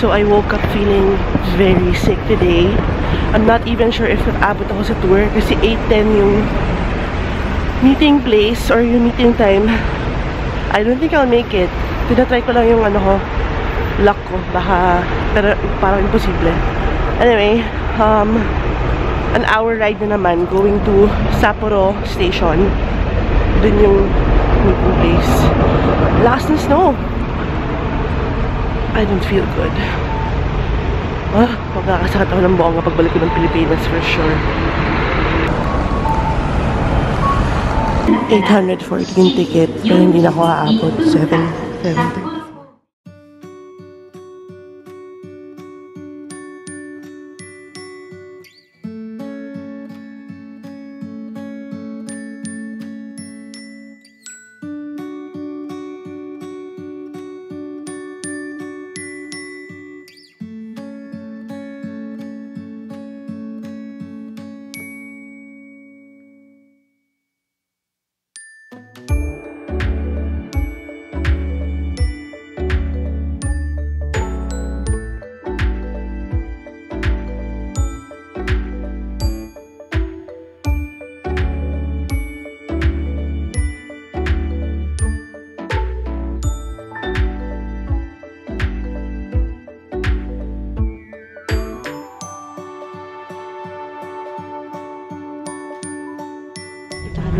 So I woke up feeling very sick today. I'm not even sure if abot ako sa tour kasi 8:10 yung meeting place or yung meeting time. I don't think I'll make it. Tinatry ko lang yung ano ko, luck ko. Baka, pero parang imposible. Anyway, an hour ride na naman going to Sapporo Station. Dun yung meeting place. Lakas ng snow. I don't feel good. Magkakasakit ako ng buong pagbalik ko ng Pilipinas for sure. 840 yung ticket, pero hindi na ako aabot. 7:30.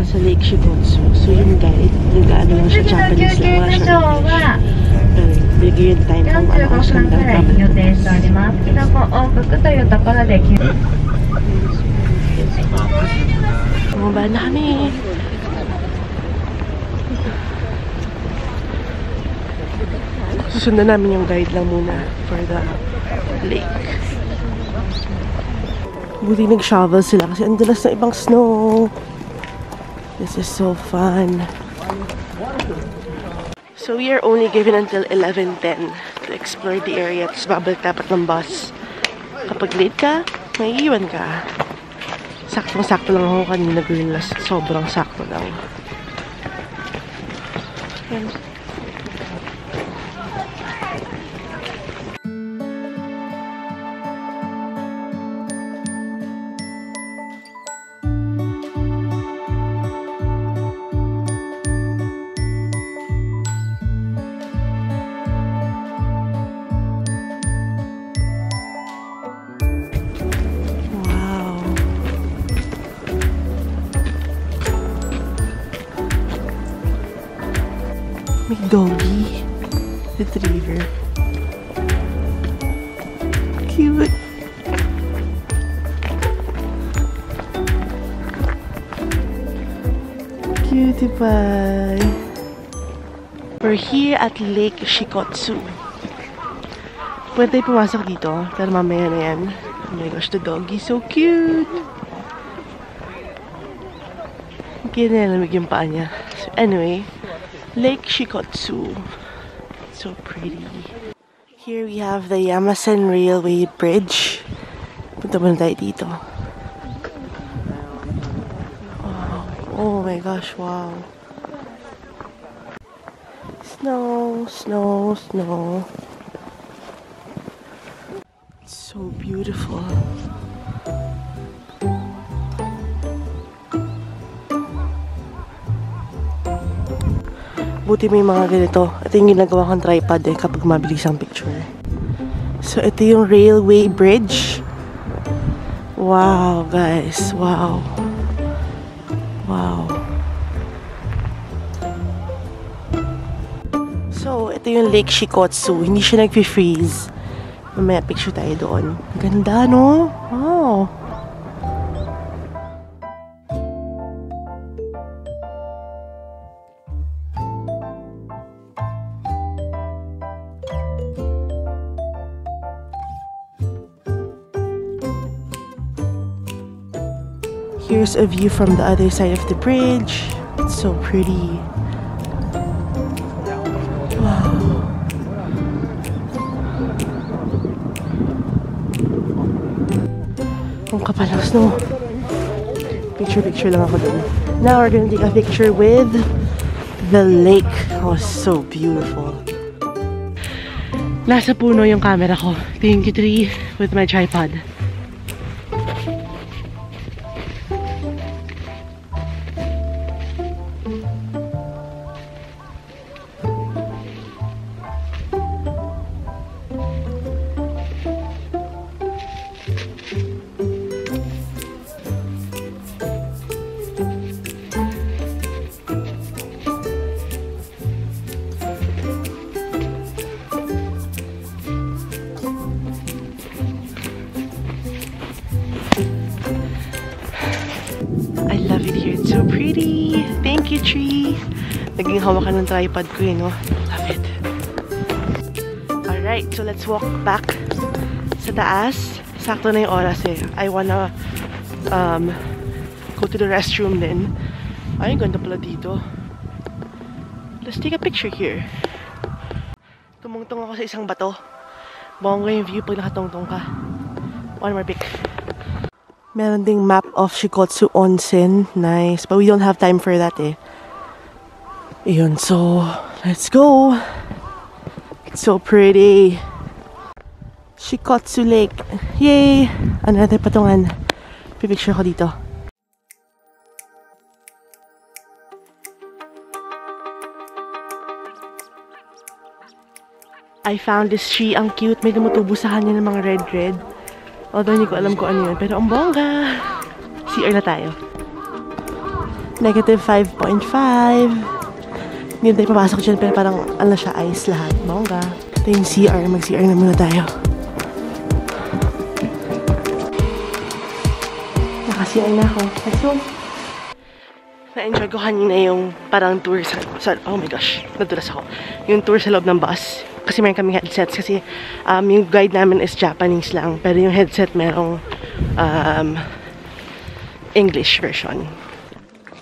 Sa Lake Shikotsu. So yung guide, nag-ano lang siya, Japanese lang, wala siya English. Pero bigyan tayo ng ano, Oscar Bumaba na kami. Susundan namin yung guide lang muna for the lake. Buti nag-shovel sila kasi ang dalas na ibang snow. This is so fun. So we are only given until 11:10 to explore the area. Tapos babalik dapat ng bus. Kapag late ka, may iwan ka. Saktong-sakto lang ako kanina, girl. Sobrang sakto lang. Yan. May doggy retriever. Cute. Cutie pie. We're here at Lake Shikotsu. Pwede pumasok dito, pero mamaya na yan. Oh my gosh, the doggy is so cute. Hindi na nalamig yung paa niya. So anyway, Lake Shikotsu. So pretty. Here we have the Yamasen Railway Bridge. Punta muna tayo dito. Wow. Oh my gosh, wow. Snow, snow, snow. It's so beautiful. Buti may mga ganito. Ito yung ginagawa kong tripod kapag mabilis ang picture. So, ito yung railway bridge. Wow, guys. Wow. Wow. So, ito yung Lake Shikotsu. Hindi siya nag-freeze. Mamaya picture tayo doon. Ganda, no? Wow. Here's a view from the other side of the bridge. It's so pretty. Wow. Ang kapal ng snow. Picture lang ako dun. Now we're gonna take a picture with the lake. Oh, so beautiful. Nasa puno yung camera ko. Thank you, Tree, with my tripod. I love it here. It's so pretty. Thank you, Tree. Naging hawakan ng tripod ko no? Love it. Alright, so let's walk back sa taas. Sakto na yung oras eh. I wanna go to the restroom din. Ay, ganda pala dito. Let's take a picture here. Tumungtong ako sa isang bato. Bongga yung view pag nakatungtong ka. One more pic. Meron ding map of Shikotsu Onsen. Nice. But we don't have time for that eh. Ayun, so let's go. It's so pretty. Shikotsu Lake. Yay! Ano natin patungan? Pipicture ko dito. I found this tree. Ang cute. May tumutubo sa kanya ng mga red-red. Although hindi ko alam kung ano yun. Pero ang bongga! CR na tayo. Negative 5.5. Hindi na tayo papasok dyan. Pero parang ano siya, ice lahat. Bongga. Ito yung CR. Mag-CR na muna tayo. Naka-CR na ako. Let's go. Na-enjoy ko kanina yung parang tour sa oh my gosh. Nadulas ako. Yung tour sa loob ng bus. Kasi meron kaming headsets kasi yung guide namin is Japanese lang pero yung headset merong English version.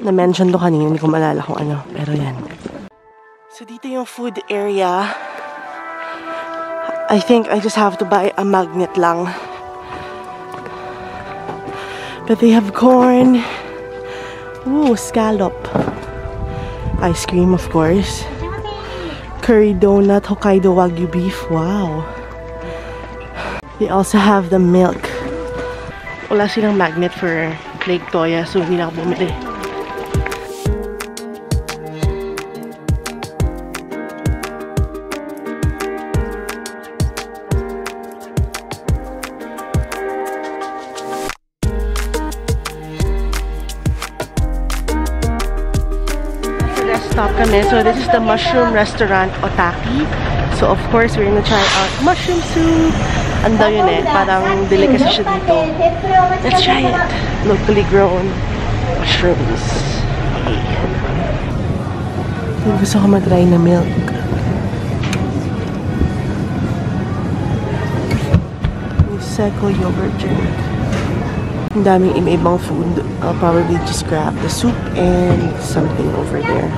Na-mention to kanina, hindi ko maalala kung ano, pero yan. So dito yung food area. I think I just have to buy a magnet lang. But they have corn. Ooh, scallop. Ice cream, of course. Curry donut, Hokkaido Wagyu beef. Wow. They also have the milk. Wala silang magnet for Lake Toya, so hindi na ako bumili. Stop kami. So this is the mushroom restaurant Otaki. So of course we're gonna try out mushroom soup. Ang daw yun eh, parang delicacy siya dito. Let's try it. Locally grown mushrooms. Hey. Gusto ko mag-try na milk. Seco yogurt drink. Ang daming iba-ibang food. I'll probably just grab the soup and something over there.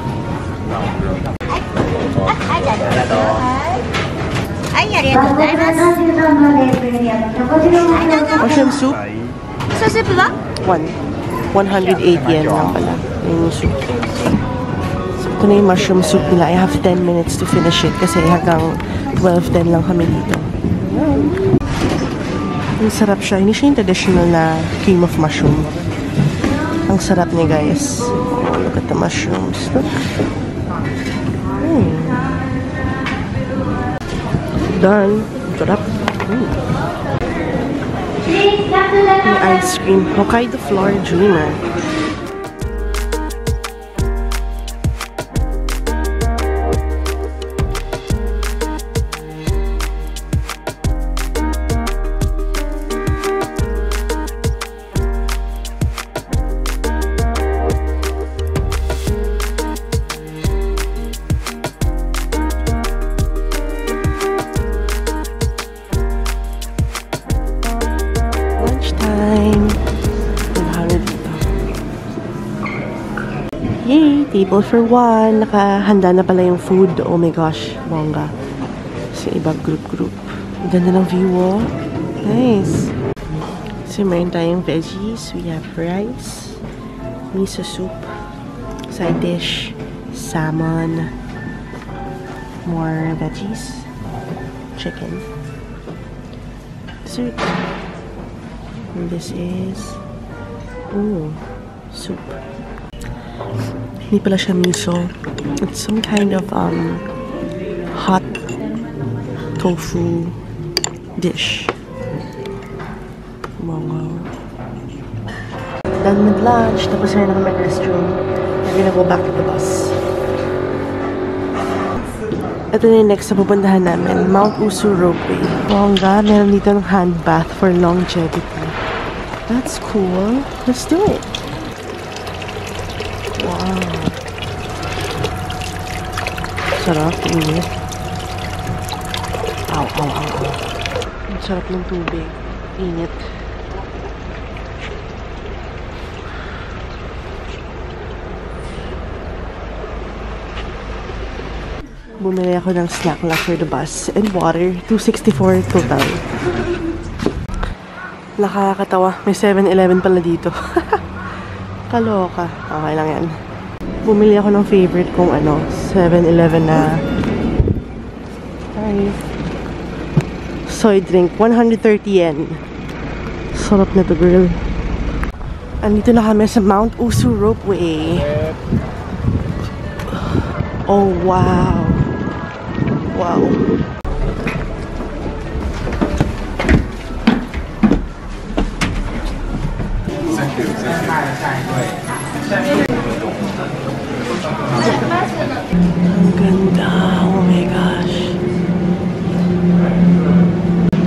Mushroom soup? One. 108 yen lang pala. Yung soup. So, ito na yung mushroom soup nila. I have 10 minutes to finish it kasi hanggang 12:10 lang kami dito. Ang sarap siya. Hindi siya yung traditional na cream of mushroom. Ang sarap niya, guys. Oh, look at the mushrooms. Look. Done. Sarap. May ice cream. Hokkaido Floor Dreamer. Yay! Table for one. Nakahanda na pala yung food. Oh my gosh. Bongga. Sa ibang group. Ang ganda ng view, oh. Nice. So, mayroon tayong veggies. We have rice, miso soup, side dish, salmon, more veggies. chicken. Dessert. And this is soup. Hindi pala siya miso. It's some kind of hot tofu dish. Wow. Done with lunch. Tapos na kami mag-restroom. We're gonna go back to the bus. Ito na yung next na pupuntahan namin. Mount Usu Ropeway. Bongga, meron dito ng hand bath for longevity. That's cool. Let's do it. Wow. Sarap. Init. Ow, ow, ow, ow. Ang sarap ng tubig. Init. Bumili ako ng snack lang for the bus and water. $2.64 total. Nakakatawa. May 7-Eleven pala dito. Kaloka. Okay lang yan. Bumili ako ng favorite kong 7-Eleven na soy drink. 130 yen. Sarap na to, girl. Andito na kami sa Mount Usu Ropeway. Oh, wow. Wow. Ang ganda. Oh my gosh.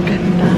Ganda.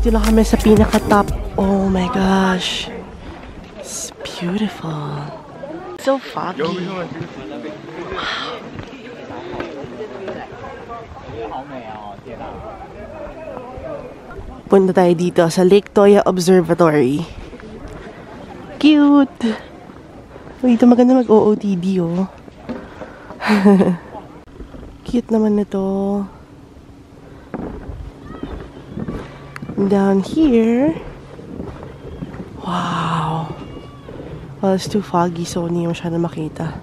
Dito na kami sa pinaka-top. Oh my gosh. It's beautiful. It's so foggy. Wow. Punta tayo dito sa Lake Toya Observatory. Cute! Dito maganda mag-OOTD, oh. Cute naman nito. Down here. Wow. Well, it's too foggy, so hindi mo siya na makita.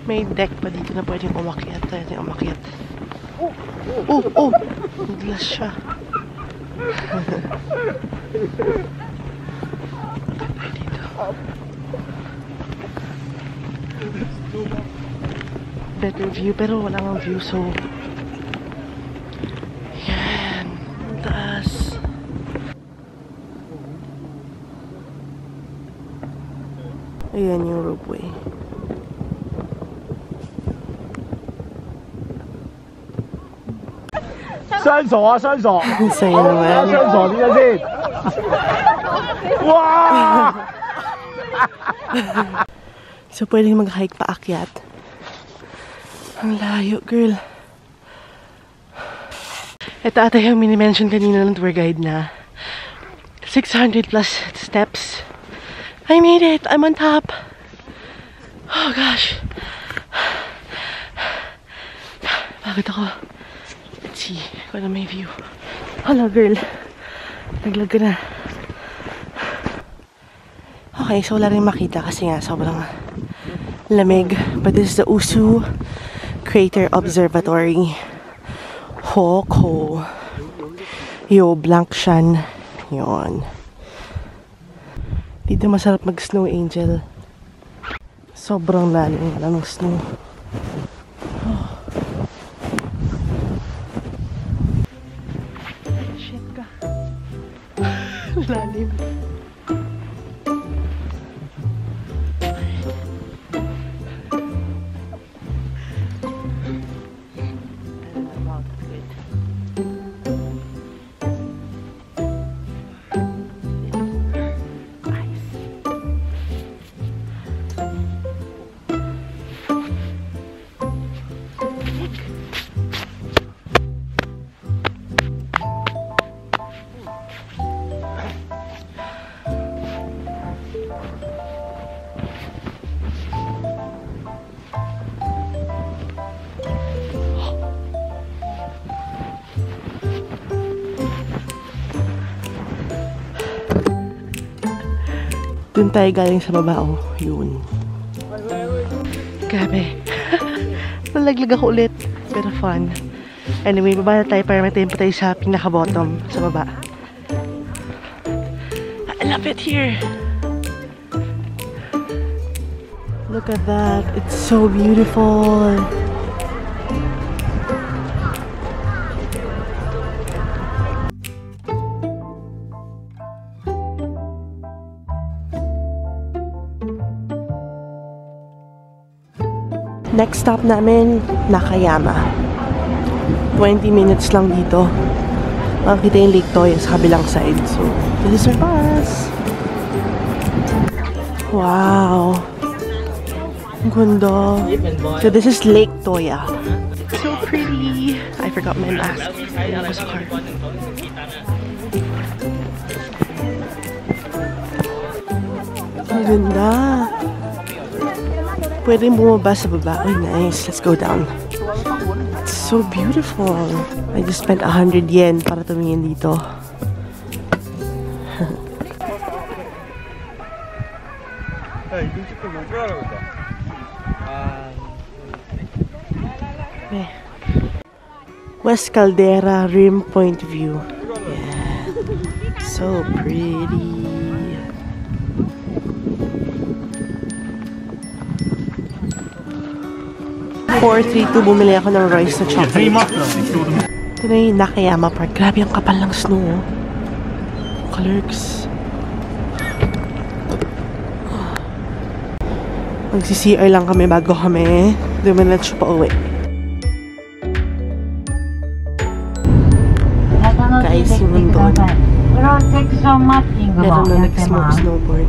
May deck pa dito na pwedeng umakyat. Tayo na umakyat. Oh! Naglas siya. Better view, pero wala nang view, so yan, taas. Ayan yung ropeway.伸手啊，伸手！ Saya naman. 伸手，呢個先。哇！ So, pwedeng mag-hike paakyat. Ang layo, girl. Ito ata yung mini-mention kanina ng tour guide na 600 plus steps. I made it! I'm on top! Oh gosh! Bakit ako? Let's see kung ano may view. Hello, girl. Naglag ka na. Okay, so wala rin makita kasi nga sobrang lamig. But this is the Usu Crater Observatory. Hoko. Yo, Blankshan. Yun. Dito masarap mag-snow, Angel. Sobrang lalim ng snow. Oh. Shit ka. Lalim. Doon tayo galing sa baba, oh. Yun. Grabe. Nalaglag ako ulit. Pero fun. Anyway, baba na tayo para may tayo sa pinaka-bottom sa baba. I love it here. Look at that. It's so beautiful. Next stop namin, Nakayama. 20 minutes lang dito. Makikita yung Lake Toya sa kabilang side. So, this is our bus. Wow. Ang ganda. So, this is Lake Toya. So pretty. I forgot my mask. Ang ganda. Pwede bumaba sa baba. Oh, nice. Let's go down. It's so beautiful. I just spent 100 yen para tumingin dito. West Caldera Rim Point View. Yeah. So pretty. 432, bumili ako ng rice na chocolate. Ito na yung Nakayama Park. Grabe ang kapal ng snow. Clerks. Magsi-CR lang kami bago kami dumiretso pa uwi. Guys, yung doon. Meron na nag-smoke snowboard.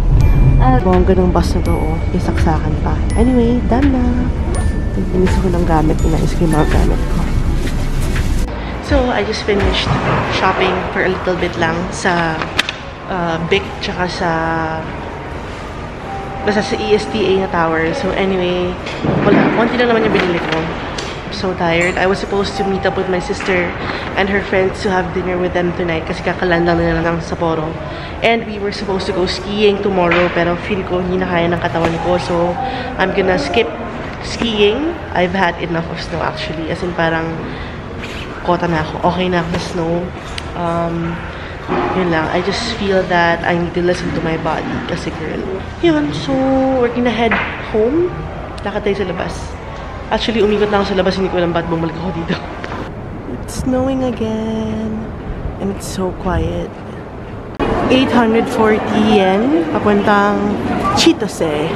Bongga ng bus na to, oh. Isaksakan pa. Anyway, done na. Binis ako ng gamit. Inais ko yung mga gamit ko. So, I just finished shopping for a little bit lang sa Bic, tsaka basta sa ESTA na tower. So, anyway, wala. Konti lang naman yung binili ko. I'm so tired. I was supposed to meet up with my sister and her friends to have dinner with them tonight kasi kakaland lang nila ng Sapporo. And we were supposed to go skiing tomorrow pero feel ko hindi na kaya ng katawan ko. So, I'm gonna skip skiing. I've had enough of snow actually. As in parang kota na ako. Okay na ako sa snow. Yun lang. I just feel that I need to listen to my body kasi girl. Yun. So, we're gonna head home. Lakad tayo sa labas. Actually, umikot na ako sa labas. Hindi ko alam ba't bumalik ako dito. It's snowing again. And it's so quiet. 840 yen. Papuntang Chitose.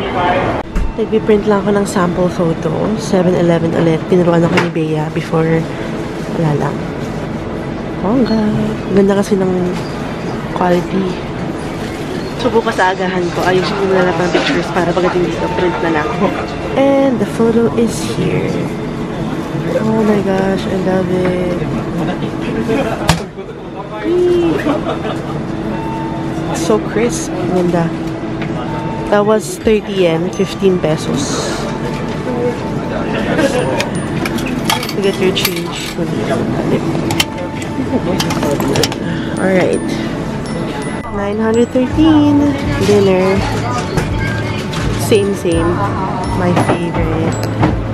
Nagpiprint lang ako ng sample photo. 7-Eleven ulit. Tinuruan ako ni Bea before. Wala lang. Bongga. Ganda kasi ng quality. So bukas sa agahan ko, ayusin ko na lang ng pictures para pagdating dito, print na lang. And the photo is here. Oh my gosh, I love it. So crisp. Ganda. That was 30 yen, 15 pesos. To get your change. Alright. 913 dinner. Same. My favorite.